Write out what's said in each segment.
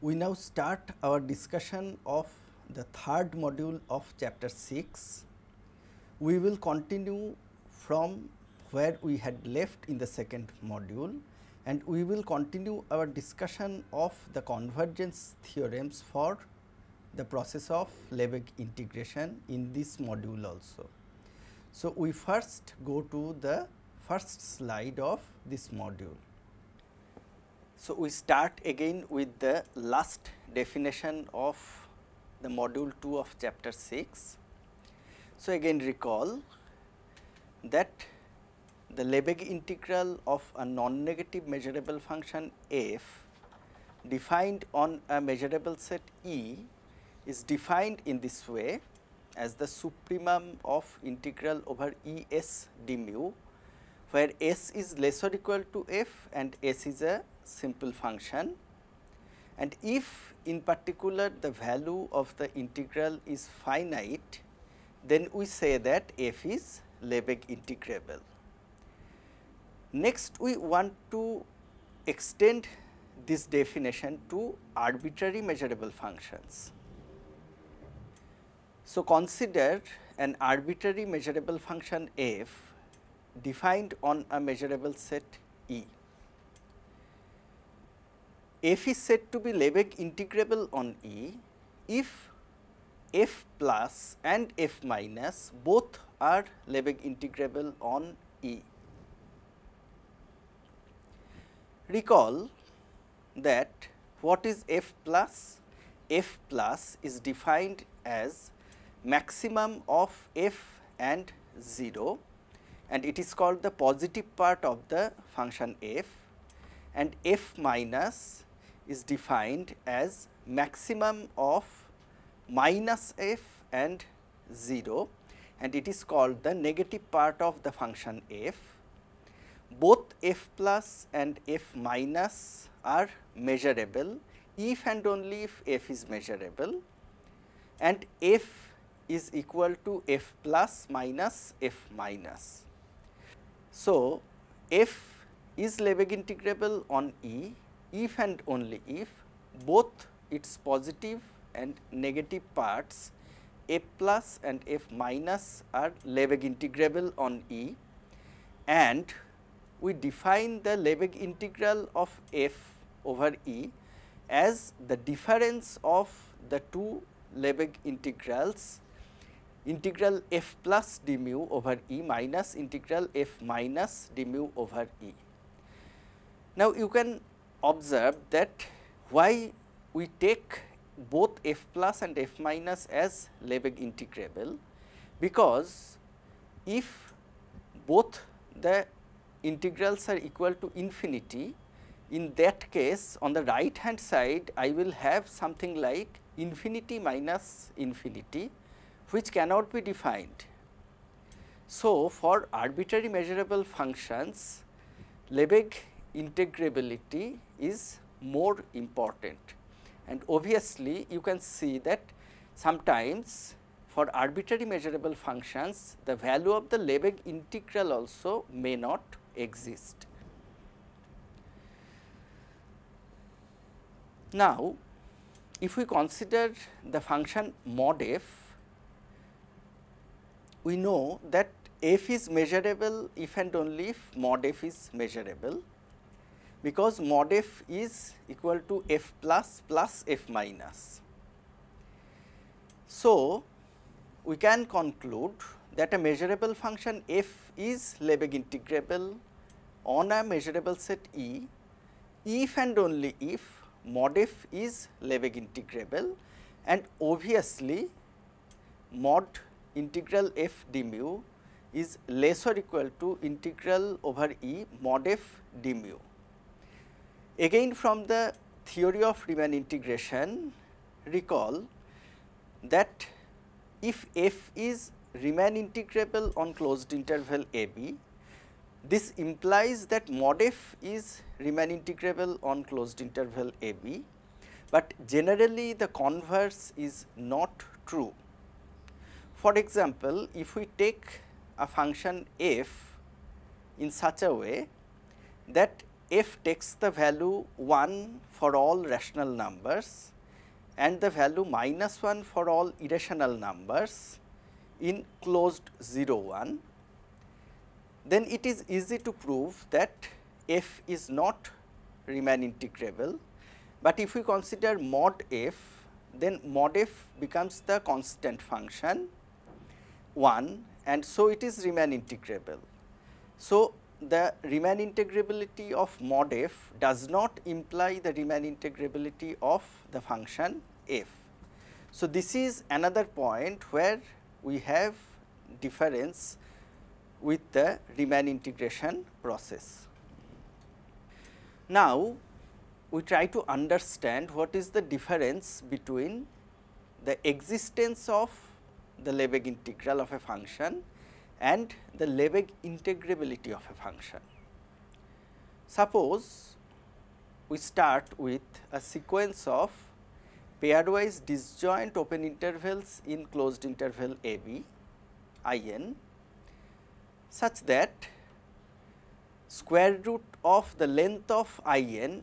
We now start our discussion of the third module of chapter 6. We will continue from where we had left in the second module, and we will continue our discussion of the convergence theorems for the process of Lebesgue integration in this module also. So, we first go to the first slide of this module. So, we start again with the last definition of the module 2 of chapter 6. So, again recall that the Lebesgue integral of a non-negative measurable function f defined on a measurable set E is defined in this way as the supremum of integral over E s d mu, where s is less or equal to f and s is a simple function, and if in particular the value of the integral is finite, then we say that f is Lebesgue integrable. Next, we want to extend this definition to arbitrary measurable functions. So, consider an arbitrary measurable function f defined on a measurable set E. F is said to be Lebesgue integrable on E if f plus and f minus both are Lebesgue integrable on E. Recall that what is f plus? F plus is defined as maximum of f and 0, and it is called the positive part of the function f, and f minus is defined as maximum of minus f and 0, and it is called the negative part of the function f. Both f plus and f minus are measurable if and only if f is measurable, and f is equal to f plus minus f minus. So, f is Lebesgue integrable on E if and only if both its positive and negative parts f plus and f minus are Lebesgue integrable on E, and we define the Lebesgue integral of f over E as the difference of the two Lebesgue integrals, integral f plus d mu over E minus integral f minus d mu over E. Now, you can observe that why we take both f plus and f minus as Lebesgue integrable, because if both the integrals are equal to infinity, in that case on the right hand side I will have something like infinity minus infinity, which cannot be defined. So, for arbitrary measurable functions, Lebesgue integrability is more important, and obviously you can see that sometimes for arbitrary measurable functions the value of the Lebesgue integral also may not exist. Now, if we consider the function mod f, we know that f is measurable if and only if mod f is measurable, because mod f is equal to f plus plus f minus. So, we can conclude that a measurable function f is Lebesgue integrable on a measurable set E if and only if mod f is Lebesgue integrable, and obviously mod integral f d mu is less or equal to integral over E mod f d mu. Again, from the theory of Riemann integration, recall that if f is Riemann integrable on closed interval a b, this implies that mod f is Riemann integrable on closed interval a b, but generally the converse is not true. For example, if we take a function f in such a way that f takes the value 1 for all rational numbers and the value -1 for all irrational numbers in closed 0 1, then it is easy to prove that f is not Riemann integrable. But if we consider mod f, then mod f becomes the constant function 1, and so it is Riemann integrable. So, the Riemann integrability of mod f does not imply the Riemann integrability of the function f. So, this is another point where we have difference with the Riemann integration process. Now, we try to understand what is the difference between the existence of the Lebesgue integral of a function and the Lebesgue integrability of a function. Suppose we start with a sequence of pairwise disjoint open intervals in closed interval a b I n such that square root of the length of I n,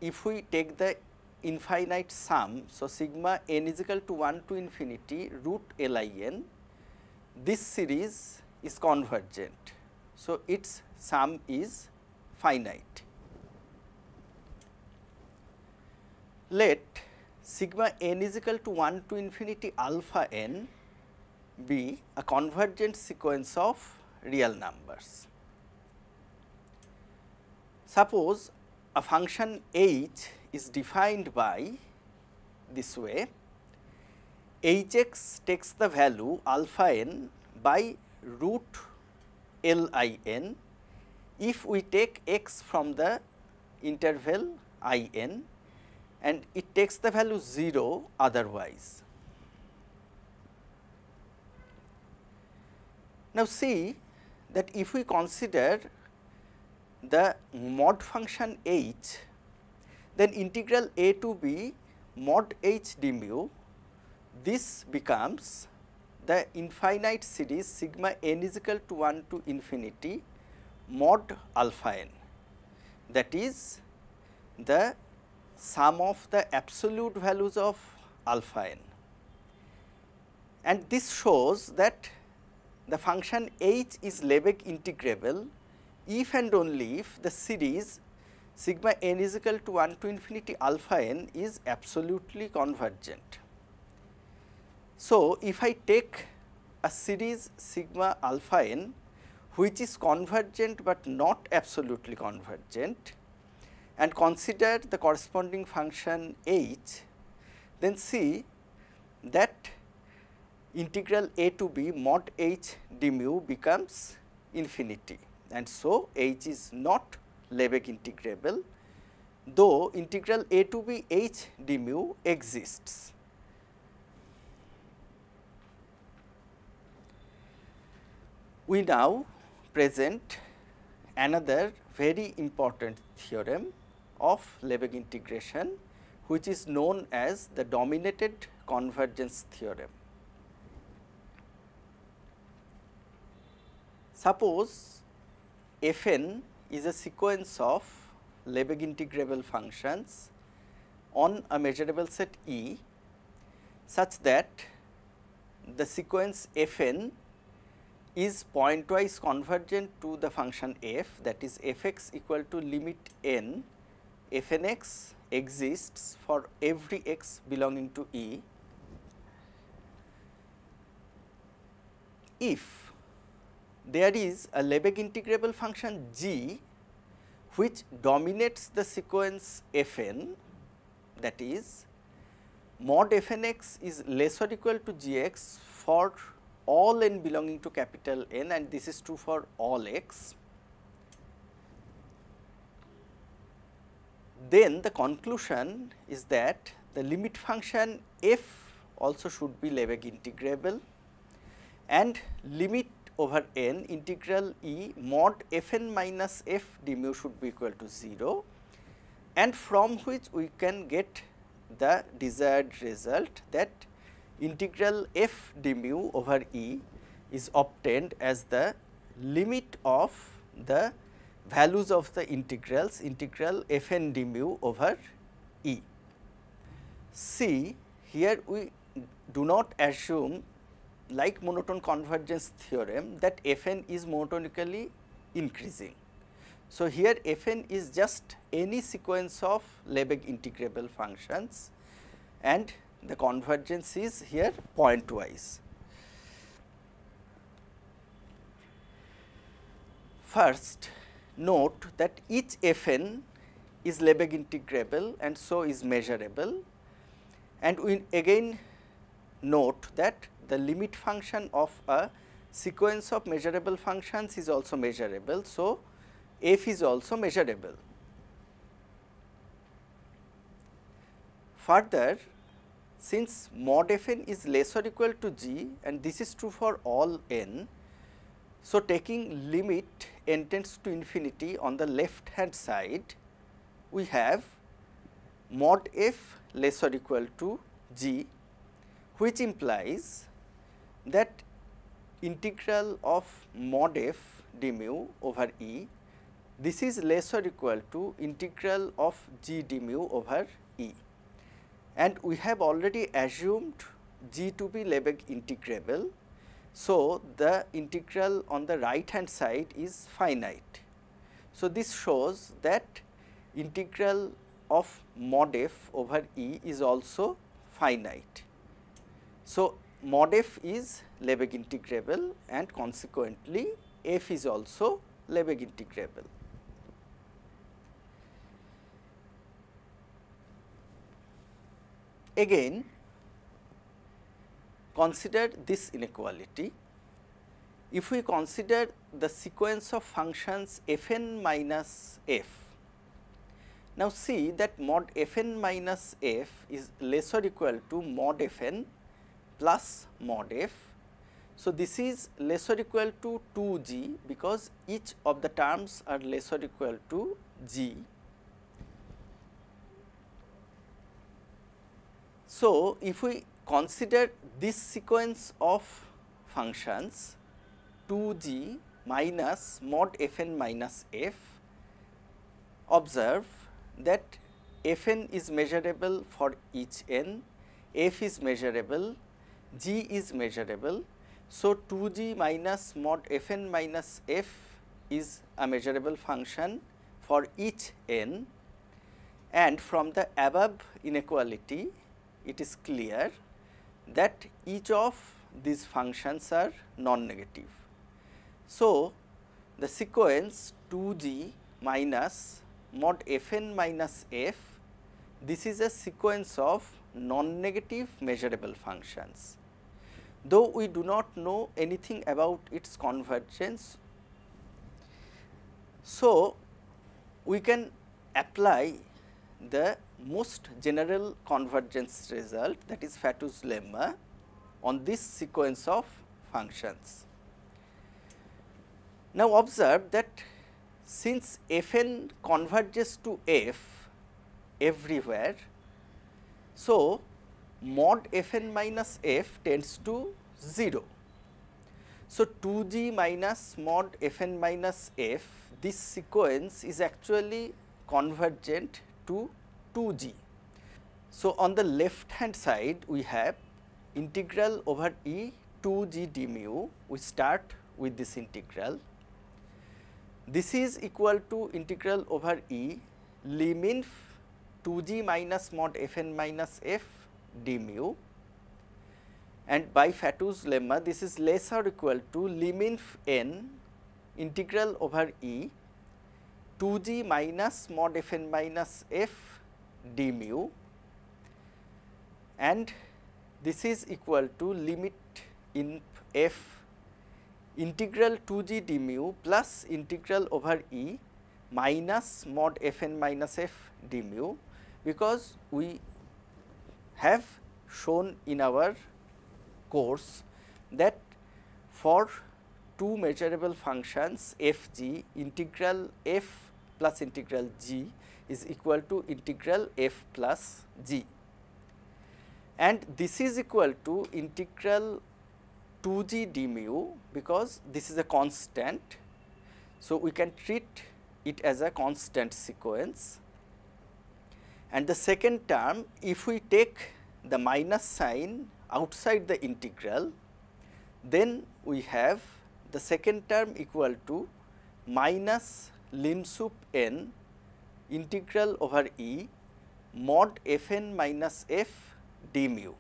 if we take the infinite sum. So, sigma n is equal to 1 to infinity root L I n, this series is convergent. So, its sum is finite. Let sigma n is equal to 1 to infinity alpha n be a convergent sequence of real numbers. Suppose a function h is defined by this way: h x takes the value alpha n by root L I n if we take x from the interval I n and it takes the value 0 otherwise. Now, see that if we consider the mod function h, then integral a to b mod h d mu, this becomes the infinite series sigma n is equal to 1 to infinity mod alpha n, that is the sum of the absolute values of alpha n. And this shows that the function h is Lebesgue integrable if and only if the series sigma n is equal to 1 to infinity alpha n is absolutely convergent. So, if I take a series sigma alpha n which is convergent but not absolutely convergent and consider the corresponding function h, then see that integral a to b mod h d mu becomes infinity, and so h is not Lebesgue integrable, though integral a to b h d mu exists. We now present another very important theorem of Lebesgue integration, which is known as the dominated convergence theorem. Suppose f n is a sequence of Lebesgue integrable functions on a measurable set E such that the sequence f n is pointwise convergent to the function f, that is f x equal to limit n f n x exists for every x belonging to E. If there is a Lebesgue integrable function g which dominates the sequence f n, that is mod f n x is less or equal to g x for all n belonging to capital N, and this is true for all x, then the conclusion is that the limit function f also should be Lebesgue integrable, and limit over n integral E mod f n minus f d mu should be equal to 0, and from which we can get the desired result that integral f d mu over E is obtained as the limit of the values of the integrals, integral f n d mu over E. See, here we do not assume, like monotone convergence theorem, that f n is monotonically increasing. So, here f n is just any sequence of Lebesgue integrable functions and the convergence is here pointwise. First, note that each f n is Lebesgue integrable and so is measurable, and we again note that the limit function of a sequence of measurable functions is also measurable. So, f is also measurable. Further, since mod f n is less or equal to g and this is true for all n, so taking limit n tends to infinity on the left hand side, we have mod f less or equal to g, which implies that integral of mod f d mu over E, this is less or equal to integral of g d mu over E, and we have already assumed g to be Lebesgue integrable. So, the integral on the right hand side is finite. So, this shows that integral of mod f over E is also finite. So, mod f is Lebesgue integrable and consequently f is also Lebesgue integrable. Again, consider this inequality. If we consider the sequence of functions f n minus f, now see that mod f n minus f is less or equal to mod f n plus mod f. So, this is less or equal to 2 g because each of the terms are less or equal to g. So, if we consider this sequence of functions 2 g minus mod f n minus f, observe that f n is measurable for each n, f is measurable, g is measurable. So, 2 g minus mod f n minus f is a measurable function for each n, and from the above inequality it is clear that each of these functions are non-negative. So, the sequence 2 g minus mod f n minus f, this is a sequence of non-negative measurable functions. Though we do not know anything about its convergence, so we can apply the most general convergence result, that is Fatou's lemma, on this sequence of functions. Now, observe that since f n converges to f everywhere, so mod f n minus f tends to 0. So, 2 g minus mod f n minus f, this sequence is actually convergent to 2 g. So, on the left hand side we have integral over E 2 g d mu, we start with this integral. This is equal to integral over E liminf 2 g minus mod f n minus f d mu, and by Fatou's lemma this is less or equal to liminf n integral over E 2 g minus mod f n minus f d mu, and this is equal to limit in f integral 2 g d mu plus integral over E minus mod f n minus f d mu, because we have shown in our course that for two measurable functions f g, integral f plus integral g is equal to integral f plus g, and this is equal to integral 2 g d mu because this is a constant. So, we can treat it as a constant sequence, and the second term, if we take the minus sign outside the integral, then we have the second term equal to minus lim sup n integral over E mod f n minus f d mu.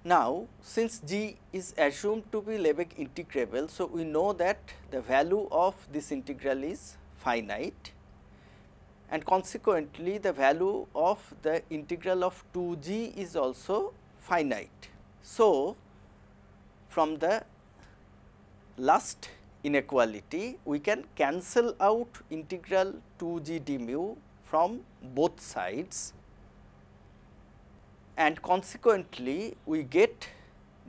Now, since G is assumed to be Lebesgue integrable, so we know that the value of this integral is finite, and consequently the value of the integral of 2G is also finite. So, from the last inequality, we can cancel out integral 2G d mu from both sides, and consequently we get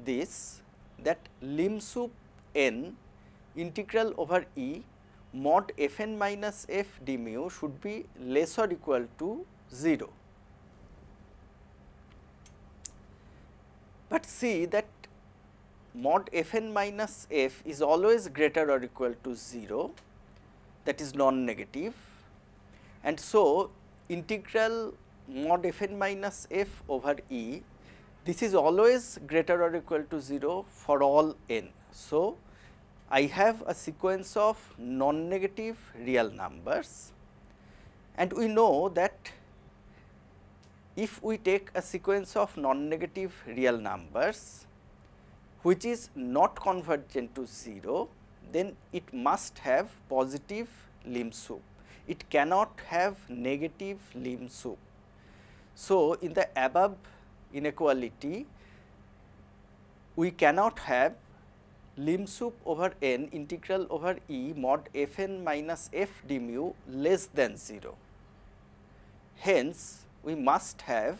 this, that lim sup n integral over E mod f n minus f d mu should be less or equal to 0. But see that mod f n minus f is always greater or equal to 0, that is non-negative, and so integral mod f n minus f over E, this is always greater or equal to 0 for all n. So, I have a sequence of non-negative real numbers, and we know that if we take a sequence of non-negative real numbers which is not convergent to 0, then it must have positive lim sup. It cannot have negative lim sup. So, in the above inequality, we cannot have lim sup over n integral over E mod f n minus f d mu less than 0. Hence, we must have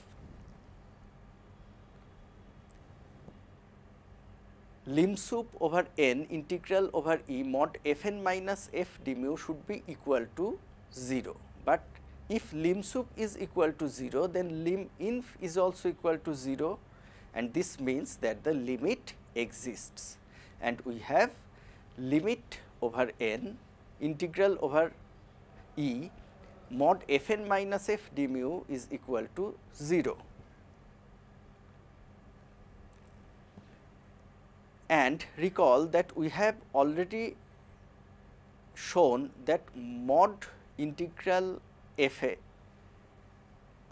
lim sup over n integral over E mod f n minus f d mu should be equal to 0. But if lim sup is equal to 0, then lim inf is also equal to 0, and this means that the limit exists, and we have limit over n integral over E mod f n minus f d mu is equal to 0. And recall that we have already shown that mod integral f a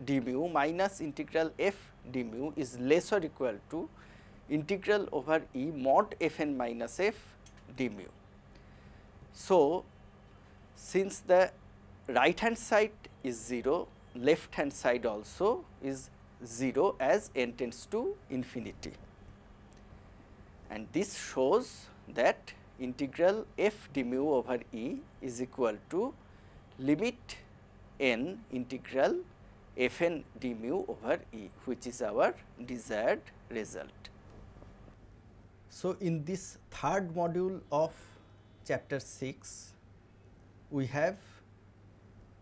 d mu minus integral f d mu is less or equal to integral over E mod f n minus f d mu. So, since the right hand side is 0, left hand side also is 0 as n tends to infinity, and this shows that integral f d mu over E is equal to limit n integral f n d mu over E, which is our desired result. So, in this third module of chapter 6, we have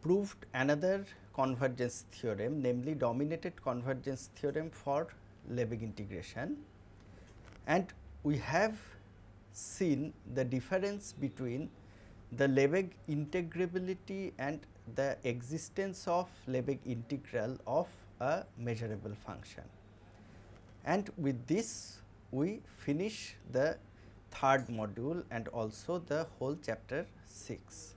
proved another convergence theorem, namely dominated convergence theorem for Lebesgue integration, and we have seen the difference between the Lebesgue integrability and the existence of Lebesgue integral of a measurable function. And with this, we finish the third module and also the whole chapter 6.